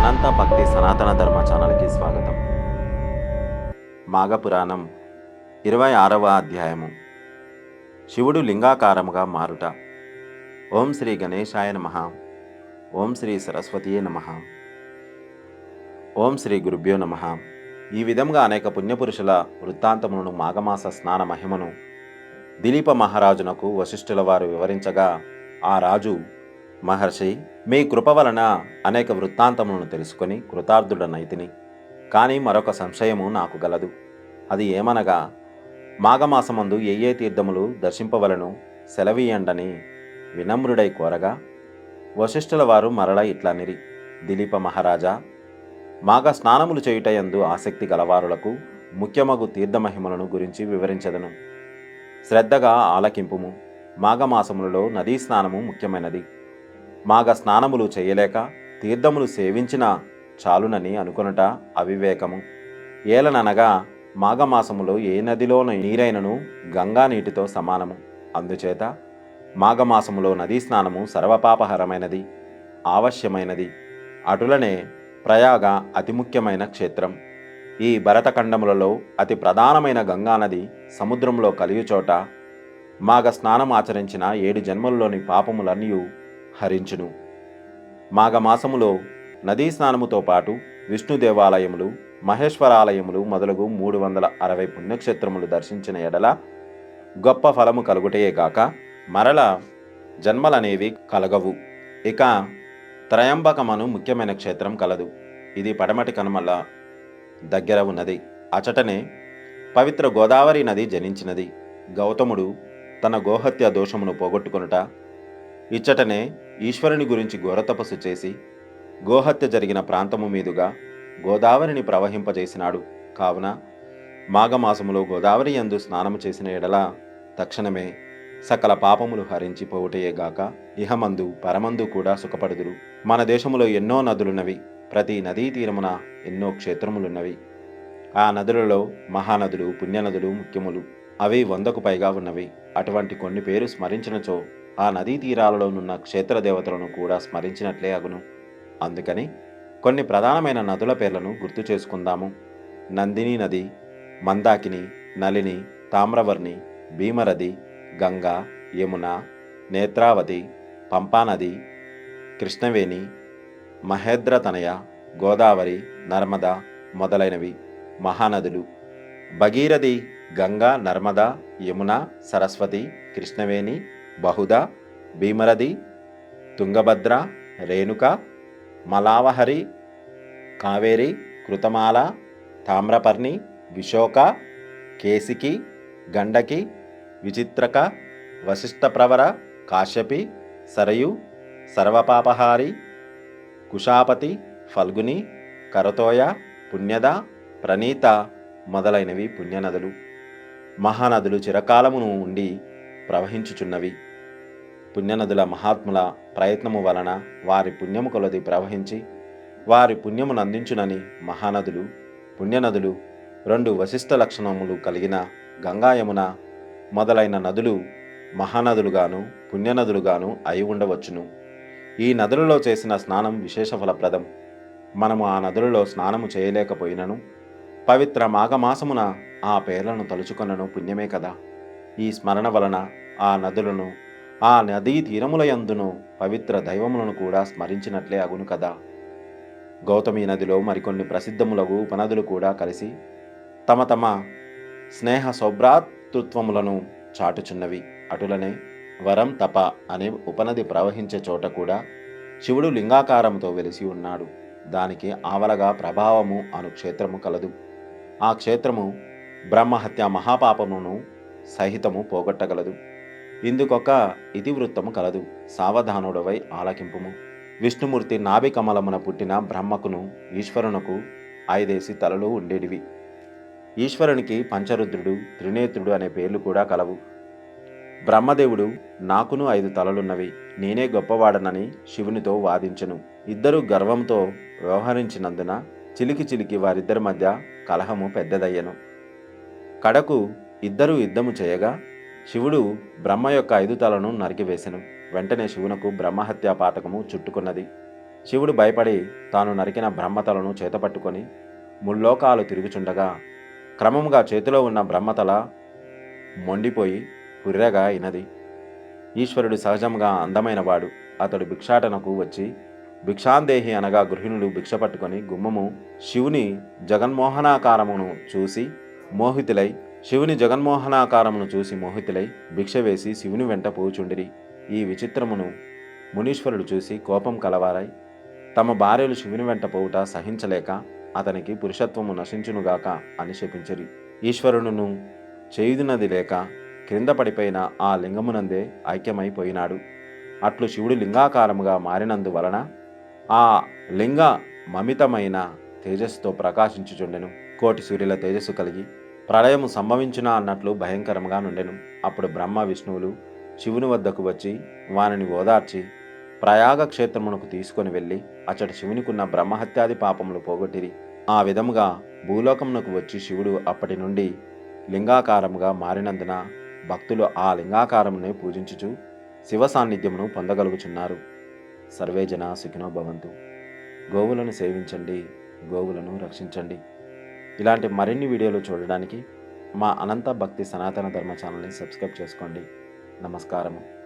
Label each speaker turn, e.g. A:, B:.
A: అనంత భక్తి సనాతన ధర్మ ఛానల్కి స్వాగతం. మాఘపురాణం 26వ అధ్యాయము. శివుడు లింగాకారముగా మారుట. ఓం శ్రీ గణేశాయ నమః. ఓం శ్రీ సరస్వతీయే నమః. ఓం శ్రీ గురుభ్యో నమః. ఈ విధంగా అనేక పుణ్యపురుషుల వృత్తాంతములను మాఘమాస స్నాన మహిమను దిలీప మహారాజునకు వశిష్ఠుల వారు వివరించగా, ఆ రాజు, మహర్షి, మీ కృప వలన అనేక వృత్తాంతములను తెలుసుకొని కృతార్థుడనైతిని. కానీ మరొక సంశయము నాకు గలదు. అది ఏమనగా, మాఘమాసమందు ఏ తీర్థములు దర్శింపవలను సెలవీయండని వినమ్రుడై కోరగా, వశిష్ఠుల వారు మరల ఇట్లనిరి: దిలీప మహారాజా, మాఘ స్నానములు చేయుటయందు ఆసక్తి గలవారులకు ముఖ్యమగు తీర్థమహిమలను గురించి వివరించదను. శ్రద్ధగా ఆలకింపుము. మాఘమాసములలో నదీ స్నానము ముఖ్యమైనది. మాఘ స్నానములు చేయలేక తీర్థములు సేవించిన చాలునని అనుకొనుట అవివేకము. ఏలననగా మాఘమాసములో ఏ నదిలోని నీరైనను గంగా నీటితో సమానము. అందుచేత మాఘమాసములో నదీ స్నానము సర్వపాపహరమైనది, ఆవశ్యమైనది. అటులనే ప్రయాగ అతి ముఖ్యమైన క్షేత్రం. ఈ భరతఖండములలో అతి ప్రధానమైన గంగానది సముద్రంలో కలియుచోట మాఘ స్నానం ఆచరించిన 7 జన్మల్లోని పాపములన్నీ హరించును. మాఘమాసములో నదీ స్నానముతో పాటు విష్ణు దేవాలయములు, మహేశ్వరాలయములు మొదలగు 360 పుణ్యక్షేత్రములు దర్శించిన ఎడల గొప్ప ఫలము కలుగుటయేగాక మరల జన్మలనేవి కలగవు. ఇక త్రయంబకమను ముఖ్యమైన క్షేత్రం కలదు. ఇది పడమటి కనుమల దగ్గర ఉన్నది. అచటనే పవిత్ర గోదావరి నది జనించినది. గౌతముడు తన గోహత్య దోషమును పోగొట్టుకొనుట, ఇచ్చటనే ఈశ్వరుని గురించి ఘోరతపస్సు చేసి గోహత్య జరిగిన ప్రాంతము మీదుగా గోదావరిని ప్రవహింపజేసినాడు. కావున మాఘమాసములో గోదావరి యందు స్నానము చేసిన ఎడల తక్షణమే సకల పాపములు హరించిపోవుటయేగాక ఇహమందు పరమందు కూడా సుఖపడుదురు. మన దేశములో ఎన్నో నదులున్నవి. ప్రతి నదీ తీరమున ఎన్నో క్షేత్రములున్నవి. ఆ నదులలో మహానదులు, పుణ్యనదులు ముఖ్యములు. అవి 100కు పైగా ఉన్నవి. అటువంటి కొన్ని పేరు స్మరించినచో ఆ నదీ తీరాలలోనున్న క్షేత్ర దేవతలను కూడా స్మరించినట్లే అగును. అందుకని కొన్ని ప్రధానమైన నదుల పేర్లను గుర్తు చేసుకుందాము. నందిని నది, మందాకిని, నలిని, తామ్రవర్ణి, భీమరది, గంగా, యమున, నేత్రావతి, పంపానది, కృష్ణవేణి, మహేంద్రతనయ, గోదావరి, నర్మదా మొదలైనవి మహానదులు. భగీరథి, గంగా, నర్మదా, యమున, సరస్వతి, కృష్ణవేణి, బహుదా, భీమరది, తుంగభద్ర, రేణుక, మలావహరి, కావేరి, కృతమాల, తామ్రపర్ణి, విశోక, కేసికి, గండకి, విచిత్రక, వశిష్ఠప్రవర, కాశ్యపి, సరయు, సర్వపాపహారి, కుశాపతి, ఫల్గుని, కరతోయ, పుణ్యద, ప్రణీత మొదలైనవి పుణ్యనదులు. మహానదులు చిరకాలమును ఉండి ప్రవహించుచున్నవి. పుణ్యనదుల మహాత్ముల ప్రయత్నము వలన వారి పుణ్యము కొలది ప్రవహించి వారి పుణ్యమును అందించునని మహానదులు, పుణ్యనదులు 2 వశిష్ఠ లక్షణములు కలిగిన గంగా, యమున మొదలైన నదులు మహానదులుగాను పుణ్యనదులుగాను అయి ఉండవచ్చును. ఈ నదులలో చేసిన స్నానం విశేష ఫలప్రదం. మనము ఆ నదులలో స్నానము చేయలేకపోయినను పవిత్ర మాఘమాసమున ఆ పేర్లను తలుచుకొనను పుణ్యమే కదా. ఈ స్మరణ వలన ఆ నదులను, ఆ నదీ తీరములయందును పవిత్ర దైవములను కూడా స్మరించినట్లే అగును కదా. గౌతమి నదిలో మరికొన్ని ప్రసిద్ధములగు ఉపనదులు కూడా కలిసి తమ తమ స్నేహ సౌభ్రాతృత్వములను చాటుచున్నవి. అటులనే వరం తప అనే ఉపనది ప్రవహించే చోట కూడా శివుడు లింగాకారంతో వెలిసి ఉన్నాడు. దానికి ఆవలగా ప్రభావము అను క్షేత్రము కలదు. ఆ క్షేత్రము బ్రహ్మహత్య మహాపాపమును సహితము పోగొట్టగలదు. ఇందుకొక ఇతివృత్తము కలదు. సావధానుడవై ఆలకింపుము. విష్ణుమూర్తి నాభి కమలమున పుట్టిన బ్రహ్మకును ఈశ్వరునకు 5 తలలు ఉండేటివి. ఈశ్వరునికి పంచరుద్రుడు, త్రినేత్రుడు అనే పేర్లు కూడా కలవు. బ్రహ్మదేవుడు, నాకును 5 తలలున్నవి, నేనే గొప్పవాడనని శివునితో వాదించెను. ఇద్దరు గర్వంతో వ్యవహరించినందున చిలికి చిలికి వారిద్దరి మధ్య కలహము పెద్దదయ్యను. కడకు ఇద్దరు యుద్ధము చేయగా శివుడు బ్రహ్మ యొక్క 5 తలను నరికివేసెను. వెంటనే శివునకు బ్రహ్మహత్యా పాతకము చుట్టుకున్నది. శివుడు భయపడి తాను నరికిన బ్రహ్మతలను చేతపట్టుకొని ముల్లోకాలు తిరుగుచుండగా క్రమంగా చేతిలో ఉన్న బ్రహ్మతల మొండిపోయి పుర్రెగా అయినది. ఈశ్వరుడు సహజంగా అందమైనవాడు. అతడు భిక్షాటనకు వచ్చి భిక్షాందేహి అనగా గృహిణులు భిక్ష పట్టుకొని గుమ్మము శివుని జగన్మోహనాకారమును చూసి మోహితులై భిక్ష వేసి శివుని వెంట పోచుండిరి. ఈ విచిత్రమును మునీశ్వరుడు చూసి కోపం కలవారై తమ భార్యలు శివుని వెంట పోవుట సహించలేక అతనికి పురుషత్వము నశించునుగాక అని శపించిరి. ఈశ్వరుడును చేయుదునది లేక క్రింద పడిపోయిన ఆ లింగమునందే ఐక్యమైపోయినాడు. అట్లు శివుడు లింగాకారముగా మారినందువలన ఆ లింగ మమితమైన తేజస్సుతో ప్రకాశించుచుండెను. కోటి సూర్యుల తేజస్సు కలిగి ప్రళయము సంభవించునా అన్నట్లు భయంకరంగా నుండెను. అప్పుడు బ్రహ్మ విష్ణువులు శివుని వద్దకు వచ్చి వానిని ఓదార్చి ప్రయాగ క్షేత్రమునకు తీసుకొని వెళ్ళి అచ్చట శివునికున్న బ్రహ్మహత్యాది పాపములు పోగొట్టిరి. ఆ విధముగా భూలోకమునకు వచ్చి శివుడు అప్పటి నుండి లింగాకారముగా మారినందున భక్తులు ఆ లింగాకారమునే పూజించుచు శివ సాన్నిధ్యమును పొందగలుగుచున్నారు. సర్వే జనా సుఖినో భవంతు. గోవులను సేవించండి, గోవులను రక్షించండి. ఇలాంటి మరిన్ని వీడియోలు చూడడానికి మా అనంత భక్తి సనాతన ధర్మ ఛానల్ని సబ్స్క్రైబ్ చేసుకోండి. నమస్కారము.